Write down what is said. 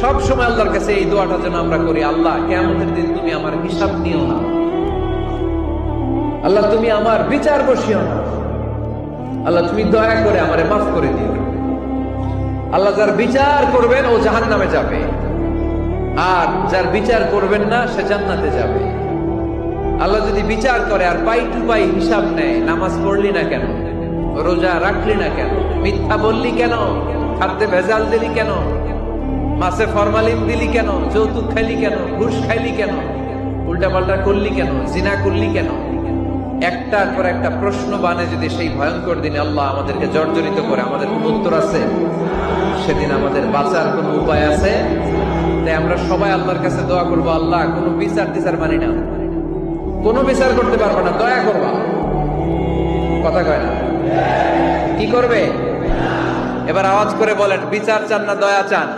সব সময় আল্লাহর কাছে এই দোয়াটা যেন আমরা করি, আল্লাহ কিয়ামতের দিন তুমি আমার হিসাব নিও না, আল্লাহ তুমি আমার বিচার বসিও না, আল্লাহ তুমি দয়া করে আমারে মাফ করে দিও। আল্লাহ যার বিচার করবেন ও জাহান্নামে যাবে, আর যার বিচার করবেন না সে জান্নাতে যাবে। আল্লাহ যদি বিচার করে আর পাই টু পাই হিসাব নেয়, নামাজ পড়লি না কেন, রোজা রাখলি না কেন, মিথ্যা বললি কেন, খাদ্যে ভেজাল দিলি কেন, মাছে ফরমালিন দিলি কেন, যৌতুক খাইলি কেন, ঘুষ খাইলি কেন, উল্টাপাল্টা করলি কেন, জিনা করলি কেন, একটার পর একটা প্রশ্ন বানে যদি সেই ভয়ঙ্কর দিনে আল্লাহ আমাদেরকে জর্জরিত করে, আমাদের কোন উত্তর আছে? সেদিন আমাদের বাঁচার কোন উপায় আছে? তাই আমরা সবাই আল্লাহর কাছে দোয়া করবো, আল্লাহ কোনো বিচার টিচার মানি না, কোনো বিচার করতে পারবো না, দয়া করবা। কথা কয় না? কি করবে? এবার আওয়াজ করে বলেন, বিচার চান না দয়া চান?